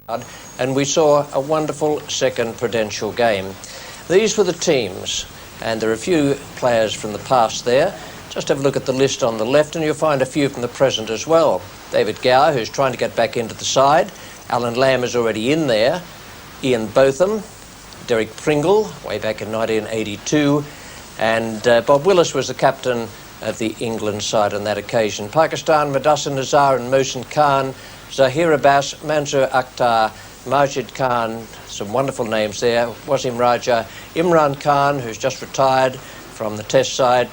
And we saw a wonderful second Prudential game. These were the teams, and there are a few players from the past there. Just have a look at the list on the left and you'll find a few from the present as well. David Gower, who's trying to get back into the side. Alan Lamb is already in there. Ian Botham, Derek Pringle, way back in 1982. And Bob Willis was the captain of the England side on that occasion. Pakistan, Mudassir Nazar and Mohsin Khan, Zahir Abbas, Manzoor Akhtar, Majid Khan, some wonderful names there. Wasim Raja, Imran Khan, who's just retired from the Test side,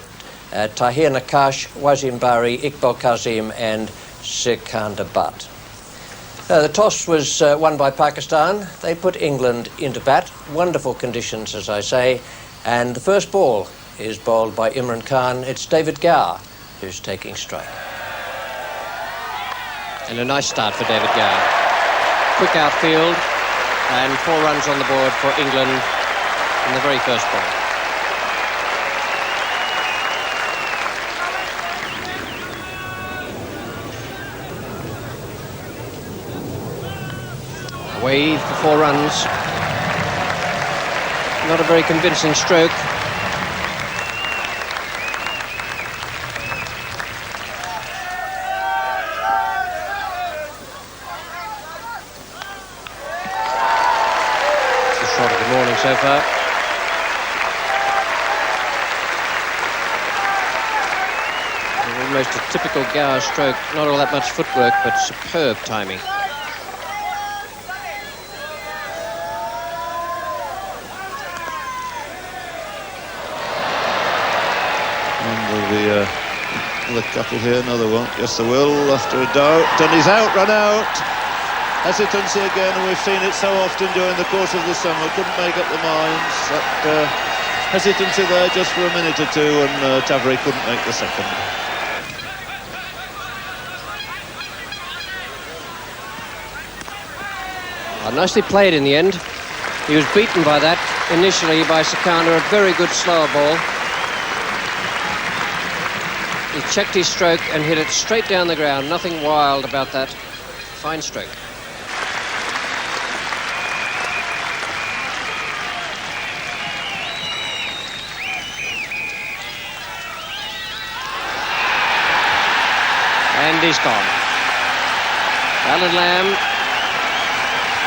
Tahir Nakash, Wasim Bari, Iqbal Kazim and Sikandar Butt. The toss was won by Pakistan. They put England into bat. Wonderful conditions, as I say. And the first ball is bowled by Imran Khan. It's David Gower who's taking strike. And a nice start for David Gower. Quick outfield and 4 runs on the board for England in the very first ball. Away for 4 runs. Not a very convincing stroke. It's the shot of the morning so far. Almost a typical Gower stroke. Not all that much footwork, but superb timing. The couple here, no they won't, yes they will, after a doubt, and he's out, run out. Hesitancy again, and we've seen it so often during the course of the summer, couldn't make up their minds. That hesitancy there just for a minute or two, and Tavri couldn't make the second. Well, nicely played in the end. He was beaten by that initially by Sikandar, a very good slower ball. He checked his stroke and hit it straight down the ground. Nothing wild about that. Fine stroke. And he's gone. Alan Lamb.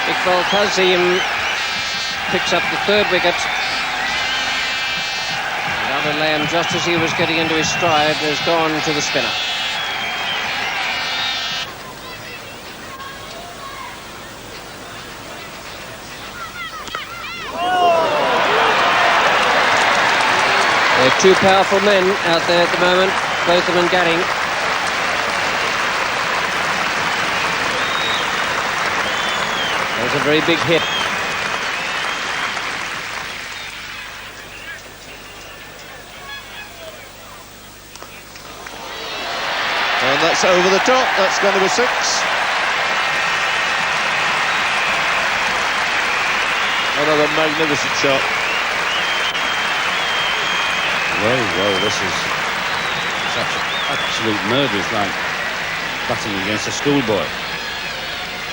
Iqbal Kazim picks up the 3rd wicket. Alan Lamb, just as he was getting into his stride, has gone to the spinner. There are 2 powerful men out there at the moment, Botham and Gatting. There's a very big hit. And that's over the top, that's going to be 6. Another magnificent shot. Well, this is absolute murder, like batting against a schoolboy.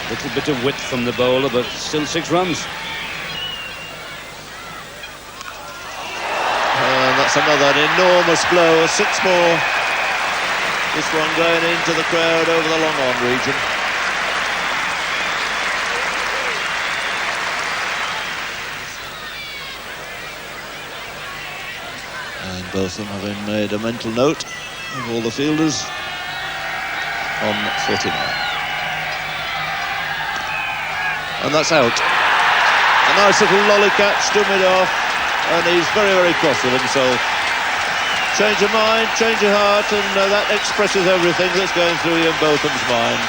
Little bit of width from the bowler, but still 6 runs. And that's another enormous blow, 6 more. This one going into the crowd over the long-on region. And Botham having made a mental note of all the fielders on 49. And that's out. A nice little lolly catch, stum it off, and he's very, very cross with himself. Change of mind, change of heart, and that expresses everything that's going through Ian Botham's mind.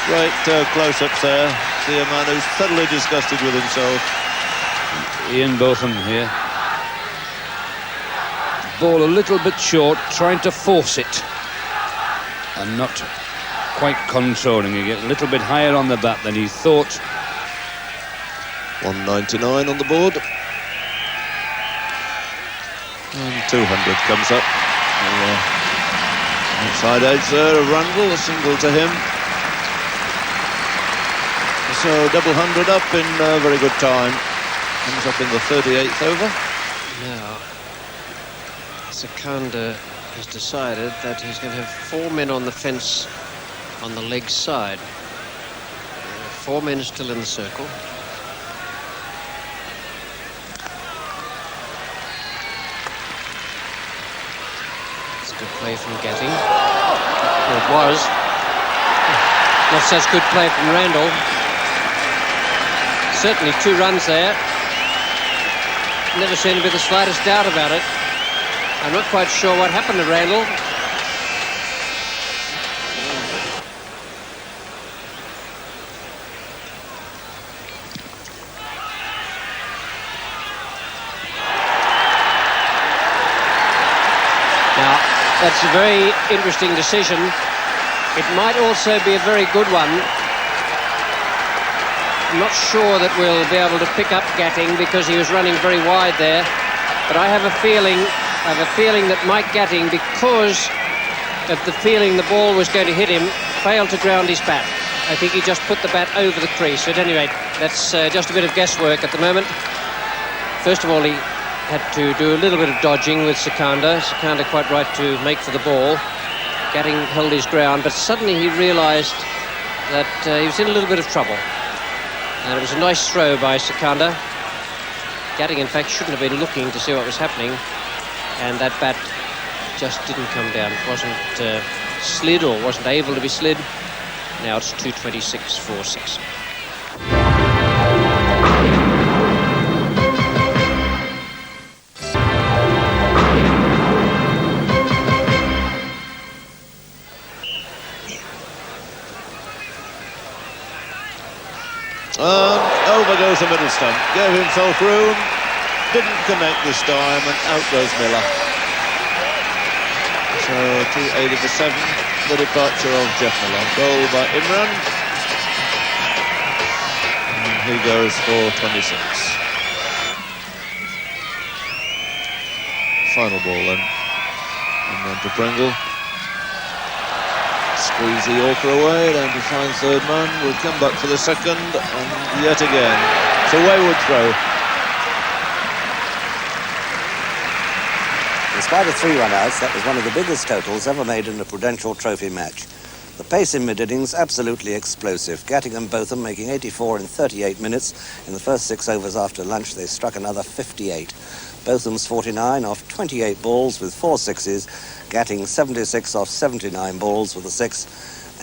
Great close-ups there. See a man who's thoroughly disgusted with himself. Ian Botham here. Ball a little bit short, trying to force it. And not quite controlling it. A little bit higher on the bat than he thought. 199 on the board. And 200 comes up. Inside edge there of Randall, a single to him. A So double 100 up in very good time. Comes up in the 38th over. Now, Sakanda has decided that he's going to have 4 men on the fence on the leg side. 4 men still in the circle. It's a good play from Gatting. Well, it was. Not such good play from Randall. Certainly 2 runs there. Never seemed to be the slightest doubt about it. I'm not quite sure what happened to Randall. Now, that's a very interesting decision. It might also be a very good one. I'm not sure that we'll be able to pick up Gatting because he was running very wide there. But I have a feeling that Mike Gatting, because of the feeling the ball was going to hit him, failed to ground his bat. I think he just put the bat over the crease. At any rate, that's just a bit of guesswork at the moment. First of all, he had to do a little bit of dodging with Sakanda. Sakanda quite right to make for the ball. Gatting held his ground, but suddenly he realised that he was in a little bit of trouble. And it was a nice throw by Sakanda. Gatting, in fact, shouldn't have been looking to see what was happening. And that bat just didn't come down. It wasn't slid or wasn't able to be slid. Now it's 226-46. Over goes the middle stump. Gave himself room. Didn't connect this time, and out goes Miller. So 280 for 7. The departure of Jeff Miller. Goal by Imran. And he goes for 26. Final ball then. And then to Pringle. Squeeze the Yorker away, down to find third man. We'll come back for the second, and yet again. It's a wayward throw. In spite of 3 run-outs, that was one of the biggest totals ever made in a Prudential Trophy match. The pace in mid-innings absolutely explosive. Gatting and Botham making 84 in 38 minutes. In the first 6 overs after lunch, they struck another 58. Botham's 49 off 28 balls with 4 sixes. Gatting 76 off 79 balls with a 6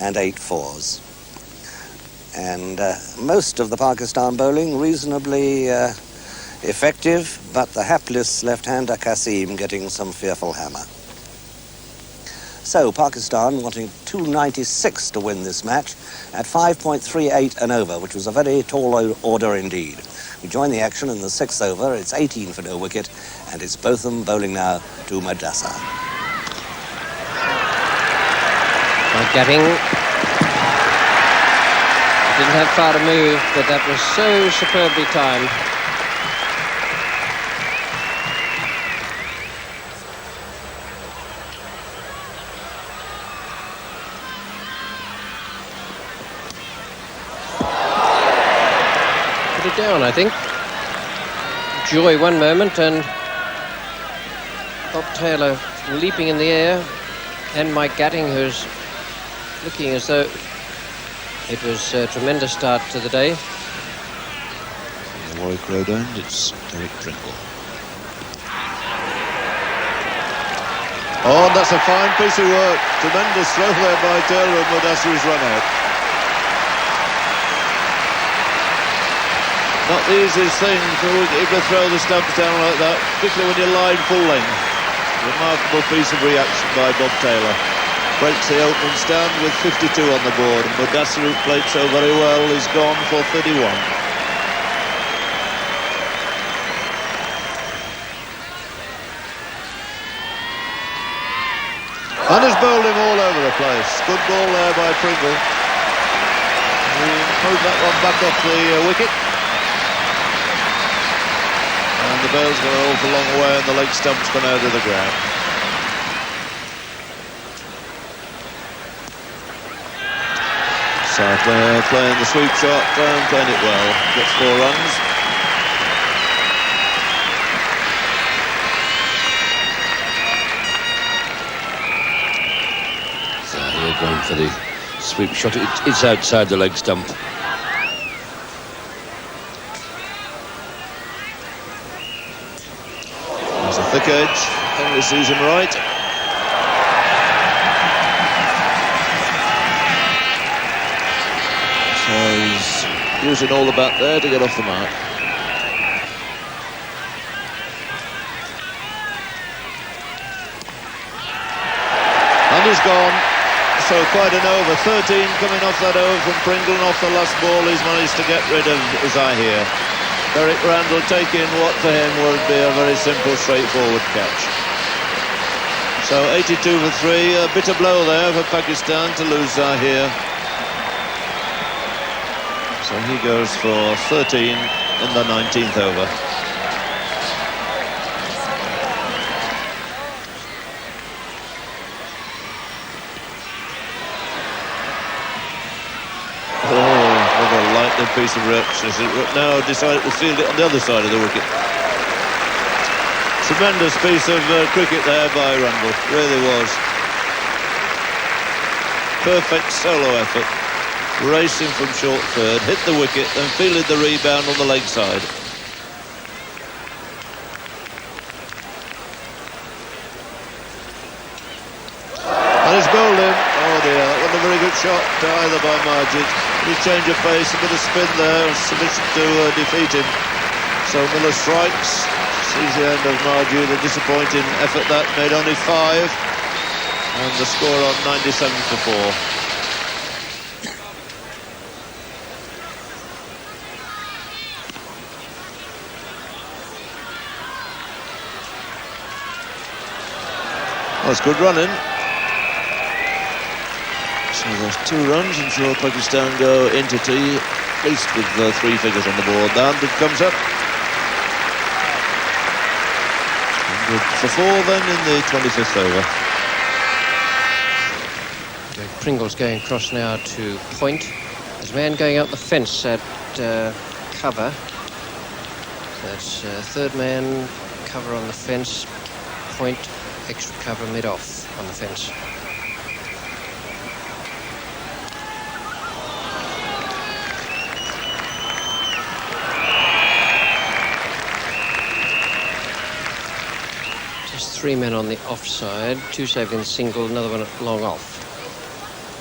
and 8 fours. And most of the Pakistan bowling reasonably effective, but the hapless left-hander Kasim getting some fearful hammer. So Pakistan wanting 296 to win this match at 5.38 and over, which was a very tall order indeed. We join the action in the 6th over. It's 18 for no wicket, and it's Botham bowling now to Madassa. Gatting didn't have far to move, but that was so superbly timed. Put it down, I think. Joy one moment, and Bob Taylor leaping in the air, and Mike Gatting, who's looking as though it was a tremendous start to the day. In the Warwick Road end, it's Derek Pringle. Oh, and that's a fine piece of work. Tremendous throw there by Taylor, and Mudassir's run out. Not the easiest thing for a wicketkeeper to throw the stumps down like that, particularly when you're lying full length. Remarkable piece of reaction by Bob Taylor. Breaks the opening stand with 52 on the board, and Mudassir, who played so very well, is gone for 31. And has bowled him all over the place. Good ball there by Pringle. He moved that one back off the wicket. And the bell's gone an awful long way, and the leg stump's gone out of the ground. South playing the sweep shot and playing it well. Gets 4 runs. So here going for the sweep shot. It's outside the leg stump. There's a thick edge. Henry sees him right. So he's using all the bat there to get off the mark. And he's gone. So quite an over. 13 coming off that over from Pringle, and off the last ball he's managed to get rid of Zahir. Derek Randall taking what for him would be a very simple, straightforward catch. So 82 for 3. A bitter blow there for Pakistan to lose Zahir. So he goes for 13 in the 19th over. Oh, what a lightning piece of reaction. Now decided to field it on the other side of the wicket. Tremendous piece of cricket there by Randall. Really was. Perfect solo effort. Racing from short third, hit the wicket, then fielded the rebound on the leg side. And it's bowled him. Oh dear, that wasn't a very good shot either by Margin. His change of pace, a bit of spin there, sufficient to defeat him. So Miller strikes, sees the end of Margin, a disappointing effort that, made only 5. And the score on 97 for 4. That's good running. So there's 2 runs. I'm sure Pakistan go into tea, at least with 3 figures on the board. The 100 comes up. 100 for 4 then in the 25th over. Pringle's going across now to point. There's a man going up the fence at cover. That's third man, cover on the fence, point, extra cover mid-off on the fence. Just 3 men on the offside, 2 saving single, another one at long off.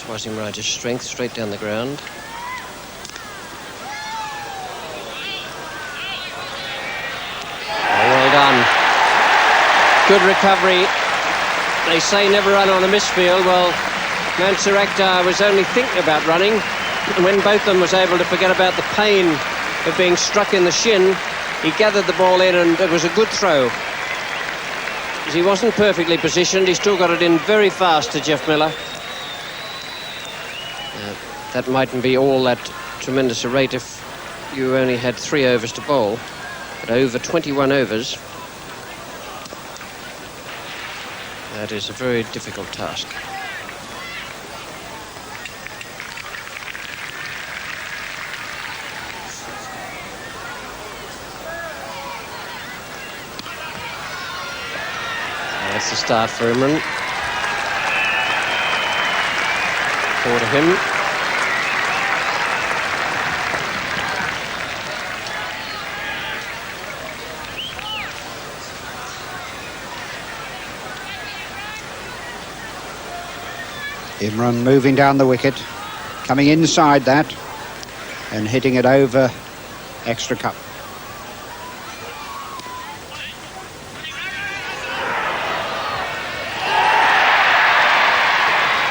Wasim Raja's strength, straight down the ground. Oh, well done. Good recovery. They say never run on a misfield. Well, Mansur Akhtar was only thinking about running, and when Botham was able to forget about the pain of being struck in the shin, he gathered the ball in, and it was a good throw. As he wasn't perfectly positioned, he still got it in very fast to Jeff Miller. That mightn't be all that tremendous a rate if you only had 3 overs to bowl, but over 21 overs, that is a very difficult task. That's the start for Imran. 4 to him. Imran moving down the wicket, coming inside that and hitting it over extra cup.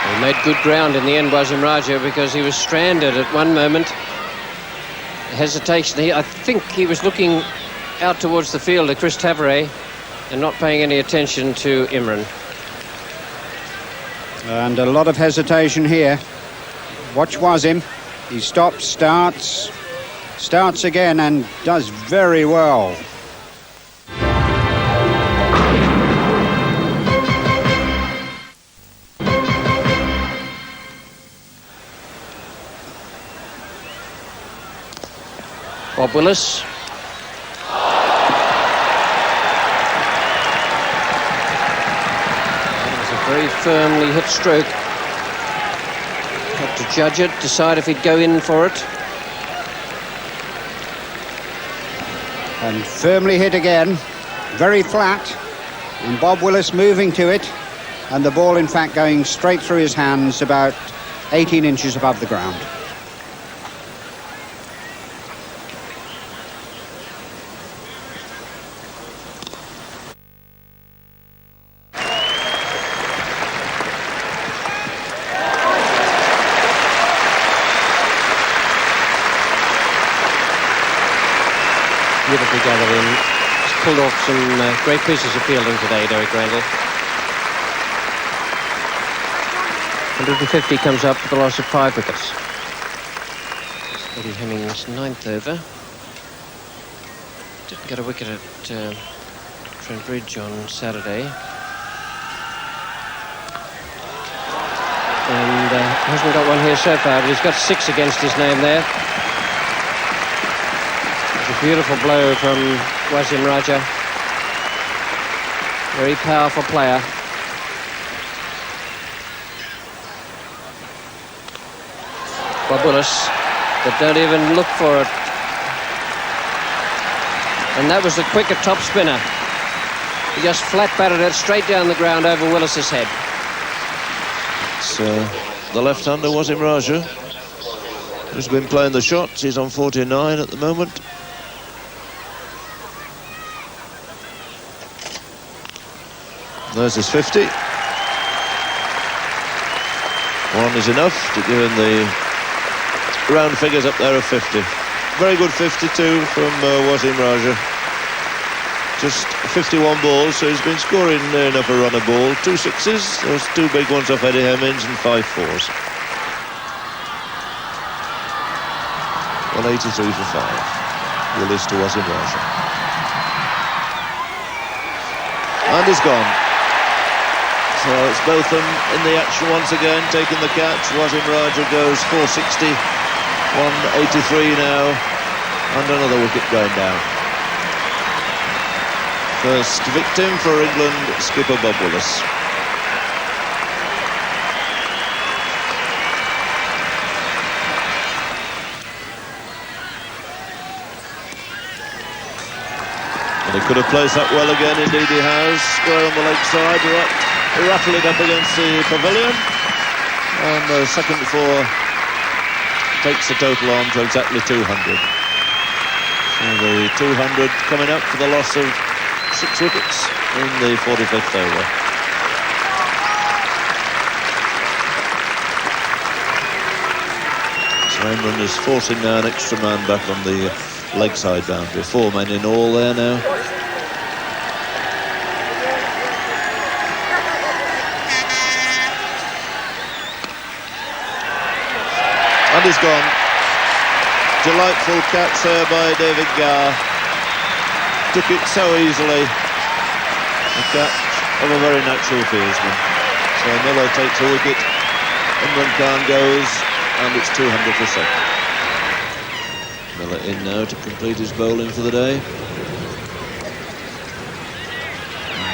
He made good ground in the end, Wasim Raja, because he was stranded at one moment. Hesitation. I think he was looking out towards the field at Chris Tavare and not paying any attention to Imran. And a lot of hesitation here. Watch Wasim. He stops, starts again and does very well. Bob Willis. That was a very firmly hit stroke. Had to judge it, decide if he'd go in for it. And firmly hit again, very flat, and Bob Willis moving to it, and the ball in fact going straight through his hands about 18 inches above the ground. Beautifully gathered in. He's pulled off some great pieces of fielding today, Derek Randall. 150 comes up with the loss of 5 wickets. Eddie Hemmings' 9th over. Didn't get a wicket at Trent Bridge on Saturday. And hasn't got one here so far, but he's got 6 against his name there. Beautiful blow from Wasim Raja. Very powerful player. Bob Willis, but don't even look for it. And that was the quicker top spinner. He just flat batted it straight down the ground over Willis's head. So the left-hander Wasim Raja, who's been playing the shots. He's on 49 at the moment. There's his 50. 1 is enough to give him the round figures up there of 50. Very good 52 from Wasim Raja. Just 51 balls, so he's been scoring enough a run of ball. 2 sixes, those 2 big ones off Eddie Hemmings, and 5 fours. 183 for 5. Willis to Wasim Raja. And he's gone. So it's Botham in the action once again, taking the catch. Wasim Raja goes 460, 183 now, and another wicket going down. First victim for England, skipper Bob Willis. And he could have placed that well again, indeed he has. Square on the leg side, rattle it up against the pavilion, and the second four takes the total on to exactly 200. So the 200 coming up for the loss of 6 wickets in the 45th over. So Imran is forcing now an extra man back on the leg side boundary. 4 men in all there now. And he's gone. Delightful catch there by David Garr. Took it so easily. A catch of a very natural fieldsman. So Miller takes a wicket. Imran Khan goes, and it's 200 for 7. Miller in now to complete his bowling for the day.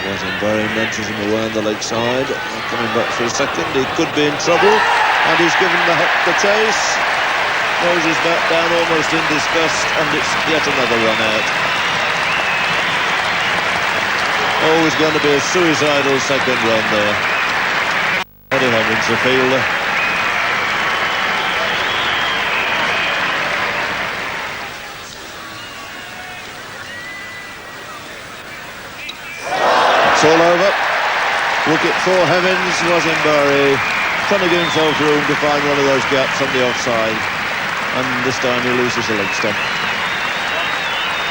Wasim Barry nudges him away on the leg side. Coming back for a second, he could be in trouble. And he's given the chase. Throws his bat down almost in disgust, and it's yet another run out. Always going to be a suicidal second run there. Eddie Hemmings, the fielder. It's all over. Wicket for Hemmings. Wasim Barry trying to give himself room to find one of those gaps on the offside, and this time he loses a leg stump.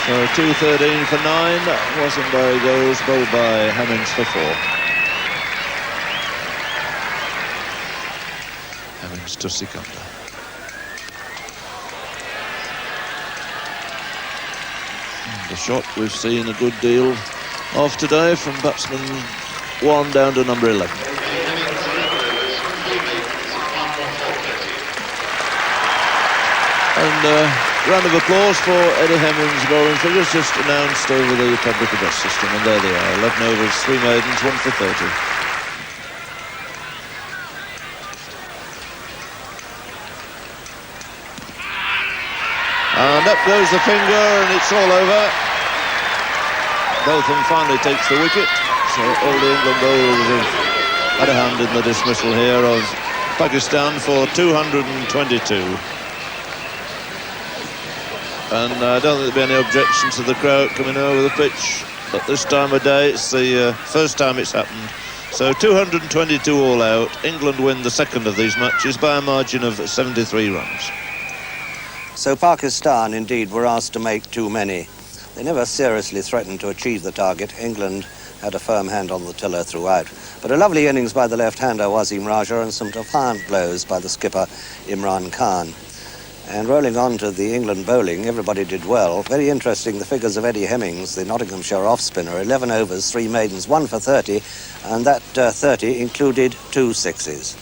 So 213 for 9. Wasim Barry goes, bowled by Hemmings for 4. Hemmings to Sikandar. The shot we've seen a good deal of today from batsman 1 down to number 11. And round of applause for Eddie Hemming's bowling figures just announced over the public address system, and there they are, 11 overs, 3 maidens, 1 for 30. And up goes the finger, and it's all over. Botham finally takes the wicket, so all the England bowlers have had a hand in the dismissal here of Pakistan for 222. And I don't think there'll be any objection to the crowd coming over the pitch at this time of day. It's the first time it's happened. So 222 all out. England win the second of these matches by a margin of 73 runs. So Pakistan, indeed, were asked to make too many. They never seriously threatened to achieve the target. England had a firm hand on the tiller throughout. But a lovely innings by the left-hander Wasim Raja and some defiant blows by the skipper Imran Khan. And rolling on to the England bowling, everybody did well. Very interesting, the figures of Eddie Hemmings, the Nottinghamshire off-spinner, 11 overs, 3 maidens, 1 for 30, and that 30 included 2 sixes.